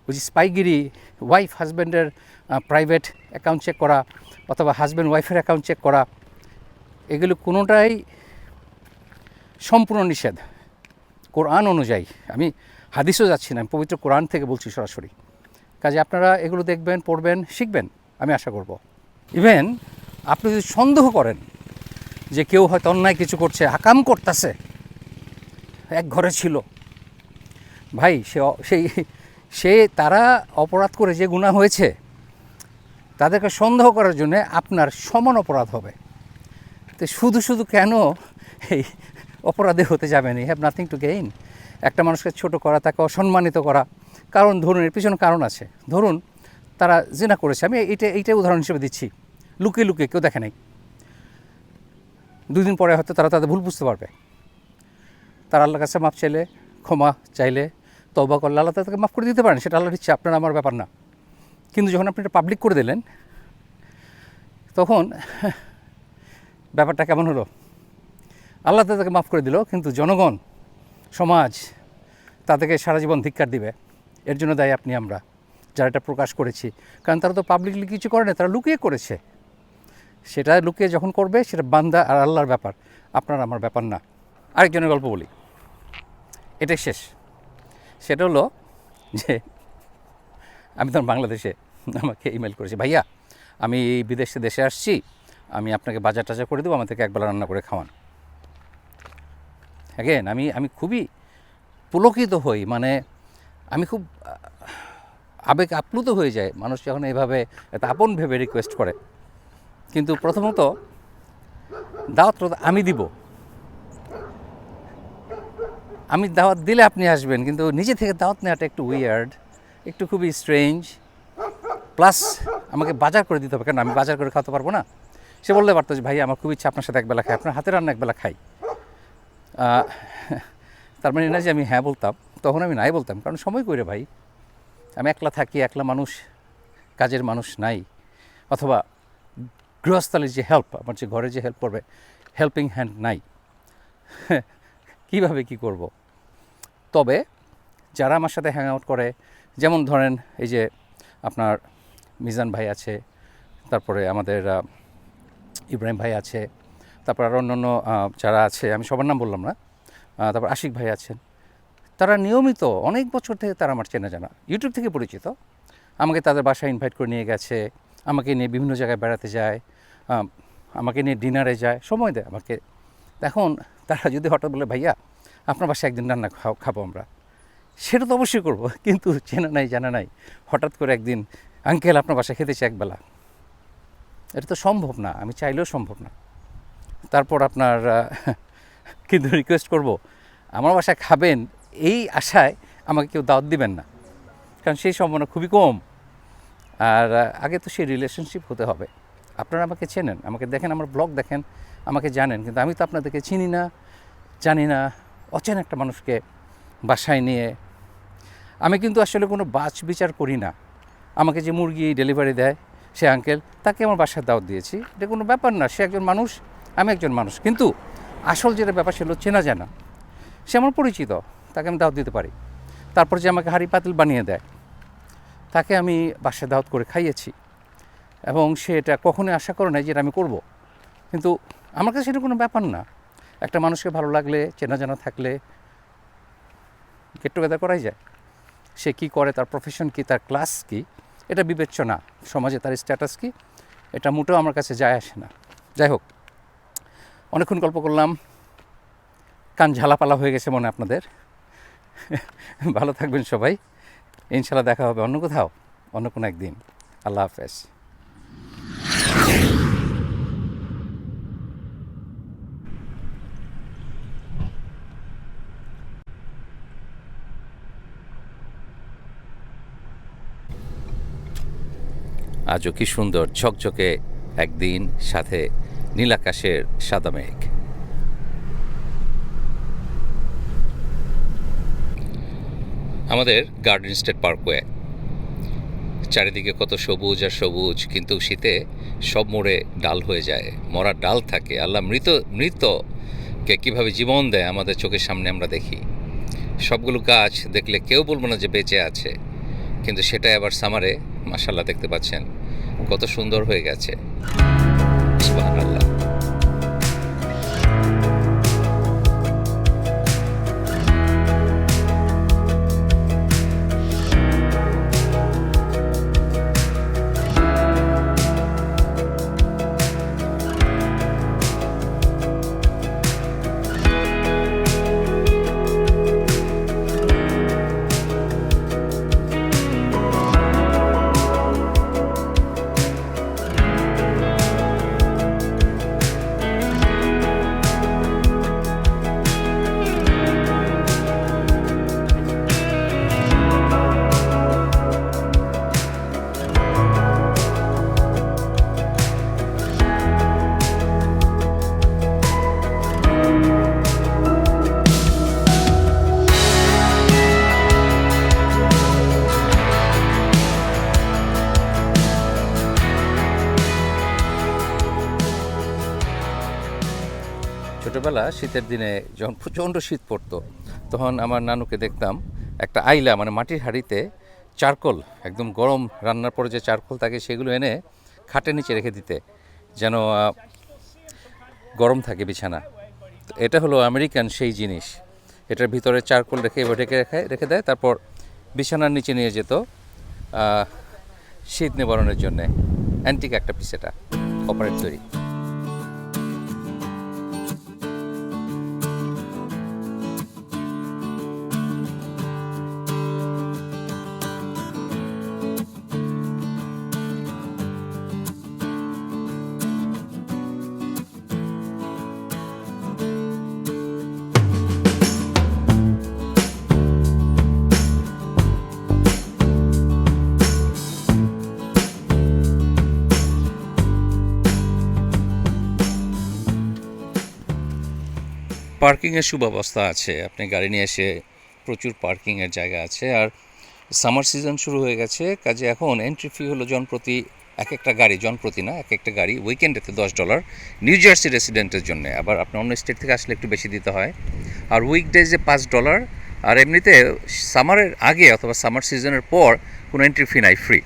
ওই যে স্পাইগিরি, ওয়াইফ হাজব্যান্ডের প্রাইভেট অ্যাকাউন্ট চেক করা অথবা হাজব্যান্ড ওয়াইফের অ্যাকাউন্ট চেক করা, এগুলো কোনোটাই সম্পূর্ণ নিষেধ কোরআন অনুযায়ী। আমি হাদিসও যাচ্ছি না, আমি পবিত্র কোরআন থেকে বলছি সরাসরি। কাজে আপনারা এগুলো দেখবেন, পড়বেন, শিখবেন, আমি আশা করব। ইভেন আপনি যদি সন্দেহ করেন যে কেউ হয়তো অন্যায় কিছু করছে, আকাম করতেছে, এক ঘরে ছিল, ভাই সে তারা অপরাধ করে যে গুনাহ হয়েছে, তাদেরকে সন্দেহ করার জন্যে আপনার সমান অপরাধ হবে। তো শুধু শুধু কেন এই অপরাধে হতে যাবেন? You have nothing to gain. একটা মানুষকে ছোট করা, তাকে অসম্মানিত করা, কারণ ধরুন এর পিছনে কারণ আছে। ধরুন তারা জিনা করেছে, আমি এইটাই উদাহরণ হিসেবে দিচ্ছি, লুকিয়ে লুকিয়ে, কেউ দেখে নাই, 2 দিন পরে হয়তো তারা তাদের ভুল বুঝতে পারবে, তারা আল্লাহর কাছে মাপ চাইলে, ক্ষমা চাইলে, তওবা করলে আল্লাহ তাদেরকে মাফ করে দিতে পারেন, সেটা আল্লাহর ইচ্ছা, আপনার আমার ব্যাপার না। কিন্তু যখন আপনি এটা পাবলিক করে দিলেন, তখন ব্যাপারটা কেমন হলো? আল্লাহ তাদেরকে মাফ করে দিল, কিন্তু জনগণ, সমাজ তাদেরকে সারা জীবন ধিক্কার দিবে। এর জন্য দায়ী আপনি, আমরা যারা এটা প্রকাশ করেছি। কারণ তারা তো পাবলিকলি কিছু করে না, তারা লুকিয়ে করেছে। সেটা লুকিয়ে যখন করবে, সেটা বান্দা আর আল্লাহর ব্যাপার, আপনার আমার ব্যাপার না। আরেকজনের গল্প বলি, এটাই শেষ। সেটা হলো যে আমি তখন বাংলাদেশে, আমাকে ইমেল করেছি, ভাইয়া আমি বিদেশে দেশে আসছি, আমি আপনাকে বাজার টাজার করে দেবো, আমাদেরকে একবেলা রান্না করে খাওয়ান। অ্যাগেন আমি খুবই পুলকিত হই, মানে আমি খুব আবেগ আপ্লুত হয়ে যায় মানুষ যখন এইভাবে এত আপন ভেবে রিকোয়েস্ট করে। কিন্তু প্রথমত দাওয়াত আমি দিব, আমি দাওয়াত দিলে আপনি আসবেন, কিন্তু নিজে থেকে দাওয়াত নেওয়াটা একটু উইয়ার্ড, একটু খুবই স্ট্রেঞ্জ। প্লাস আমাকে বাজার করে দিতে হবে, কারণ আমি বাজার করে খাওয়াতে পারবো না। সে বলতে পারতো যে ভাই আমার খুব ইচ্ছা আপনার সাথে একবেলা খাই, আপনার হাতে রান্না একবেলা খাই। তার মানে না যে আমি হ্যাঁ বলতাম, তখন আমি নাই বলতাম, কারণ সময় করে ভাই, আমি একলা থাকি, একলা মানুষ, কাজের মানুষ নাই, অথবা গৃহস্থলীর যে হেল্প, আমার যে ঘরে যে হেল্প করবে, হেল্পিং হ্যান্ড নাই, কীভাবে কি করব। তবে যারা আমার সাথে হ্যাং আউট করে, যেমন ধরেন এই যে আপনার মিজান ভাই আছে, তারপরে আমাদের ইব্রাহিম ভাই আছে, তারপর আরও অন্যান্য যারা আছে, আমি সবার নাম বললাম না, তারপর আশিক ভাই আছেন। তারা নিয়মিত অনেক বছর থেকে তারা আমার চেনা জানা, ইউটিউব থেকে পরিচিত। আমাকে তাদের বাসায় ইনভাইট করে নিয়ে গেছে, আমাকে নিয়ে বিভিন্ন জায়গায় বেড়াতে যায়, আমাকে নিয়ে ডিনারে যায়, সময় দেয় আমাকে। এখন তারা যদি হঠাৎ বলে ভাইয়া আপনার বাসায় একদিন রান্না খাবো আমরা, সেটা তো অবশ্যই করবো, কিন্তু চেনা নাই জানা নাই হঠাৎ করে একদিন আঙ্কেল আপনার বাসায় খেতে চাই একবেলা, এটা তো সম্ভব না, আমি চাইলেও সম্ভব না। তারপর আপনার কিন্তু রিকোয়েস্ট করব আমার বাসায় খাবেন এই আশায় আমাকে কেউ দাওয়াত দিবেন না, কারণ সেই সম্ভাবনা খুবই কম। আর আগে তো সেই রিলেশনশিপ হতে হবে। আপনারা আমাকে চেনেন, আমাকে দেখেন, আমার ব্লগ দেখেন, আমাকে জানেন, কিন্তু আমি তো আপনাদেরকে চিনি না, জানি না। অচেনা একটা মানুষকে বাসায় নিয়ে আমি কিন্তু আসলে কোনো বাছ বিচার করি না। আমাকে যে মুরগি ডেলিভারি দেয় সে আঙ্কেল, তাকে আমার বাসায় দাওয়াত দিয়েছি, এটা কোনো ব্যাপার না। সে একজন মানুষ, আমি একজন মানুষ, কিন্তু আসল যেটা ব্যাপার সেগুলো চেনা জানা। সে আমার পরিচিত, তাকে আমি দাওয়াত দিতে পারি। তারপর যে আমাকে হাঁড়ি পাতিল বানিয়ে দেয়, তাকে আমি বাসায় দাওয়াত করে খাইয়েছি, এবং সে এটা কখনোই আশা করে নাই যে এটা আমি করব। কিন্তু আমার কাছে সেটা কোনো ব্যাপার না। একটা মানুষকে ভালো লাগলে, চেনা জানা থাকলে গেট টুগেদার করাই যায়। সে কী করে, তার প্রফেশন কী, তার ক্লাস কী, এটা বিবেচ্য না। সমাজে তার স্ট্যাটাস কী, এটা মোটেও আমার কাছে যায় আসে না। যাই হোক, অনেকক্ষণ গল্প করলাম, কান ঝালাপালা হয়ে গেছে মনে আপনাদের। ভালো থাকবেন সবাই, ইনশাল্লাহ দেখা হবে অন্য কোথাও, অন্য কোনো একদিন। আল্লাহ হাফেজ। আজও কি সুন্দর ঝকঝকে একদিন, সাথে নীলাকাশের সাদা মেঘ। আমাদের গার্ডেন স্টেট পার্কওয়ে, চারিদিকে কত সবুজ আর সবুজ, কিন্তু শীতে সব মোড়ে ডাল হয়ে যায়, মরা ডাল থাকে। আল্লাহ মৃতকে কীভাবে জীবন দেয় আমাদের চোখের সামনে আমরা দেখি। সবগুলো গাছ দেখলে কেউ বলবো না যে বেঁচে আছে, কিন্তু সেটাই আবার সামারে মাশাআল্লাহ দেখতে পাচ্ছেন কত সুন্দর হয়ে গেছে। সুবহানাল্লাহ। ছোটোবেলা শীতের দিনে যখন প্রচণ্ড শীত পড়তো, তখন আমার নানুকে দেখতাম একটা আইলা, মানে মাটির হাঁড়িতে চারকোল, একদম গরম রান্নার পরে যে চারকোল থাকে, সেগুলো এনে খাটের নিচে রেখে দিতে, যেন গরম থাকে বিছানা। তো এটা হলো আমেরিকান সেই জিনিস। এটার ভিতরে চারকোল রেখে রেখে দেয়, তারপর বিছানার নিচে নিয়ে যেত শীত নিবারণের জন্যে। অ্যান্টিক একটা পিস, এটা কপারের তৈরি। পার্কিংয়ের সুব্যবস্থা আছে, আপনি গাড়ি নিয়ে এসে প্রচুর পার্কিংয়ের জায়গা আছে। আর সামার সিজন শুরু হয়ে গেছে, কাজে এখন এন্ট্রি ফি হলো জনপ্রতি, এক একটা গাড়ি, জনপ্রতি না, এক একটা গাড়ি উইকেন্ডেতে $10 নিউ জার্সি রেসিডেন্টের জন্য। আবার আপনি অন্য স্টেট থেকে আসলে একটু বেশি দিতে হয়। আর উইকডেজে $5। আর এমনিতে সামারের আগে অথবা সামার সিজনের পর কোনো এন্ট্রি ফি নাই, ফ্রি।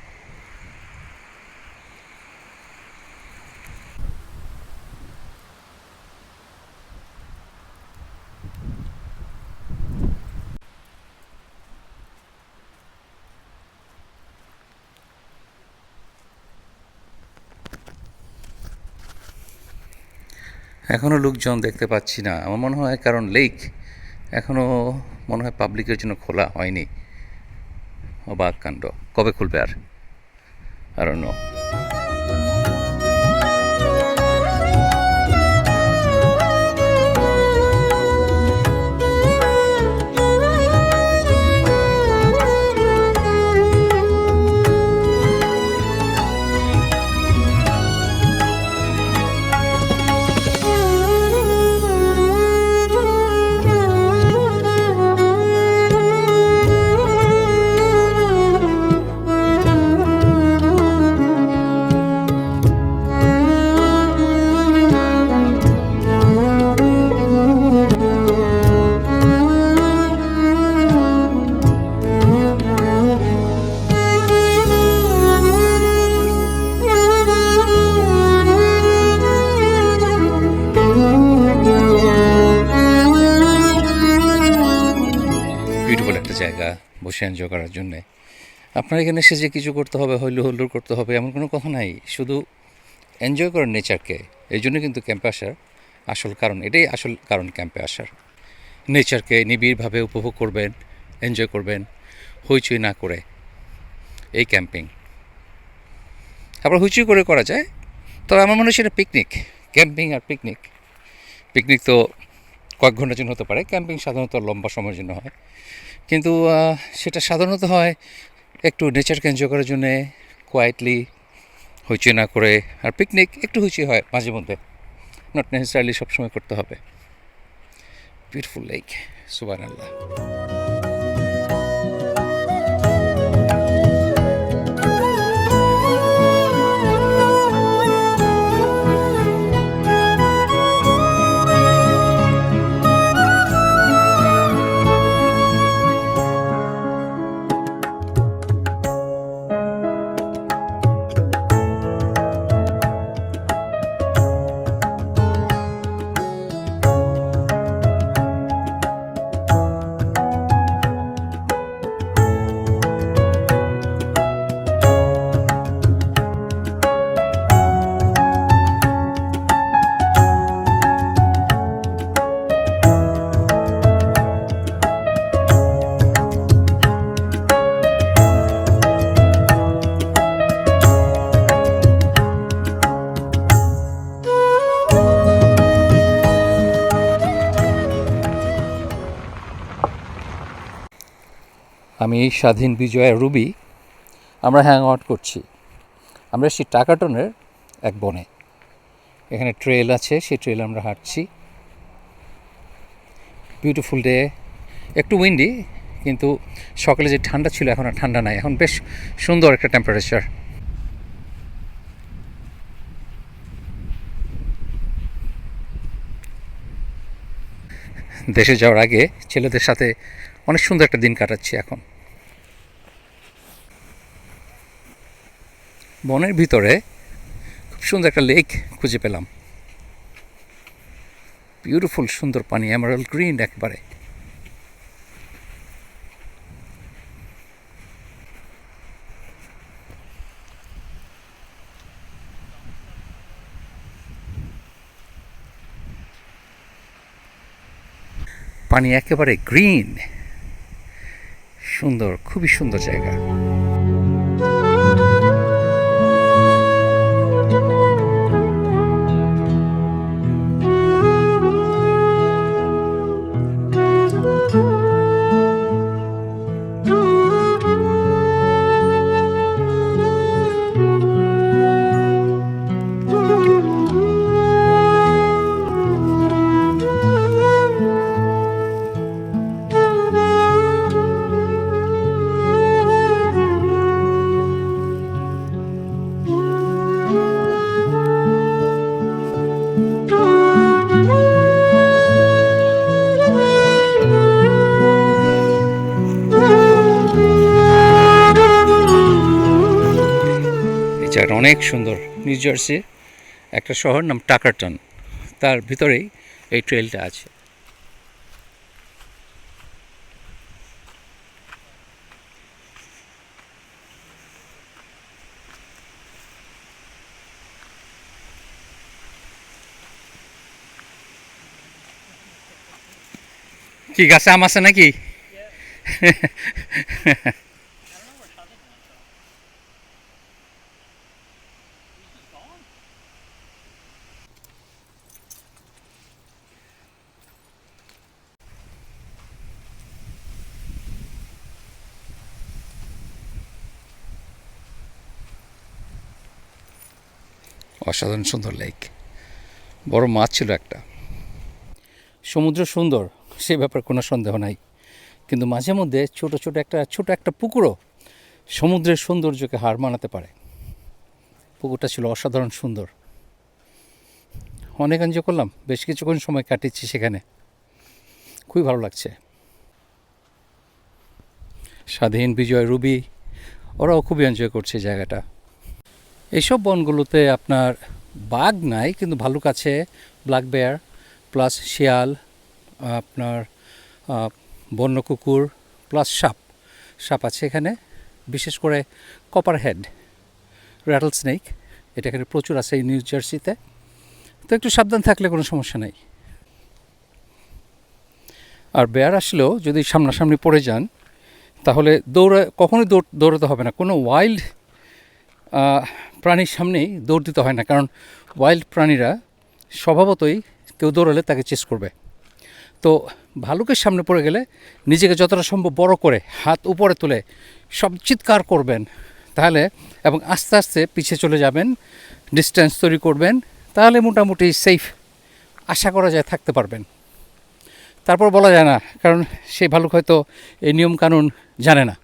এখনও লোকজন দেখতে পাচ্ছি না, আমার মনে হয়, কারণ লেক এখনও মনে হয় পাবলিকের জন্য খোলা হয়নি। অবাক কাণ্ড, কবে খুলবে আর I don't know. বিউটিফুল একটা জায়গা বসে এনজয় করার জন্যে। আপনার এখানে এসে যে কিছু করতে হবে, হল্লোড় করতে হবে এমন কোনো কথা নাই, শুধু এনজয় করেন নেচারকে। এই জন্য কিন্তু ক্যাম্পে আসার আসল কারণ, এটাই আসল কারণ ক্যাম্পে আসার। নেচারকে নিবিড়ভাবে উপভোগ করবেন, এনজয় করবেন, হইচই না করে। এই ক্যাম্পিং আবার হইচই করে করা যায়, তবে আমার মনে হয় সেটা পিকনিক। ক্যাম্পিং আর পিকনিক, পিকনিক তো কয়েক ঘন্টার জন্য হতে পারে, ক্যাম্পিং সাধারণত লম্বা সময়ের জন্য হয়। কিন্তু সেটা সাধারণত হয় একটু নেচারকে এনজয় করার জন্যে, কোয়াইটলি, হইচই না করে। আর পিকনিক একটু হইচই হয় মাঝে মধ্যে, নট নেসেসারিলি সবসময় করতে হবে। বিউটিফুল লেক, সুবহানাল্লাহ। আমি স্বাধীন বিজয় রুবি, আমরা হ্যাং আউট করছি। আমরা এসেছি টাকাটনের এক বনে, এখানে ট্রেল আছে, সেই ট্রেলে আমরা হাঁটছি। বিউটিফুল ডে, একটু উইন্ডি, কিন্তু সকালে যে ঠান্ডা ছিল এখন আর ঠান্ডা নাই, এখন বেশ সুন্দর একটা টেম্পারেচার। দেশে যাওয়ার আগে ছেলেদের সাথে অনেক সুন্দর একটা দিন কাটাচ্ছি এখন। বনের ভিতরে খুব সুন্দর একটা লেক খুঁজে পেলাম, বিউটিফুল সুন্দর পানি, এমারাল্ড গ্রিন একবারে। পানি একেবারে গ্রিন, সুন্দর, খুবই সুন্দর জায়গা। জায়গাটা অনেক সুন্দর। নিউ জার্সির একটা শহর নাম টাকারটন, তার ভিতরেই এই ট্রেলটা আছে। কি গাছে আম আছে নাকি? অসাধারণ সুন্দর লেক, বড় মাছ ছিল একটা। সমুদ্র সুন্দর, সে ব্যাপারে কোনো সন্দেহ নাই, কিন্তু মাঝে মধ্যে ছোট একটা পুকুরও সমুদ্রের সৌন্দর্যকে হার মানাতে পারে। পুকুরটা ছিল অসাধারণ সুন্দর, অনেক এনজয় করলাম, বেশ কিছুক্ষণ সময় কাটিয়েছি সেখানে, খুবই ভালো লাগছে। স্বাধীন, বিজয়, রুবি ওরাও খুবই এনজয় করছে জায়গাটা। এইসব বনগুলোতে আপনার বাঘ নাই, কিন্তু ভালুক আছে, ব্ল্যাক বেয়ার, প্লাস শিয়াল, আপনার বন্য কুকুর, প্লাস সাপ আছে এখানে, বিশেষ করে কপার হেড র্যাটল স্নেক, এটা এখানে প্রচুর আছে এই নিউ জার্সিতে। তো একটু সাবধান থাকলে কোনো সমস্যা নেই। আর বেয়ার আসলেও যদি সামনাসামনি পড়ে যান তাহলে কখনোই দৌড়াতে হবে না, কোনো ওয়াইল্ড প্রাণীর সামনেই দৌড় দিতে হয় না, কারণ ওয়াইল্ড প্রাণীরা স্বভাবতই কেউ দৌড়ালে তাকে চেস করবে। তো ভালুকের সামনে পড়ে গেলে নিজেকে যতটা সম্ভব বড় করে হাত উপরে তুলে সব চিৎকার করবেন, তাহলে এবং আস্তে আস্তে পিছিয়ে চলে যাবেন, ডিস্টেন্স তৈরি করবেন, তাহলে মোটামুটি সেফ আশা করা যায় থাকতে পারবেন। তারপর বলা যায় না, কারণ সেই ভালুক হয়তো এই নিয়মকানুন জানে না।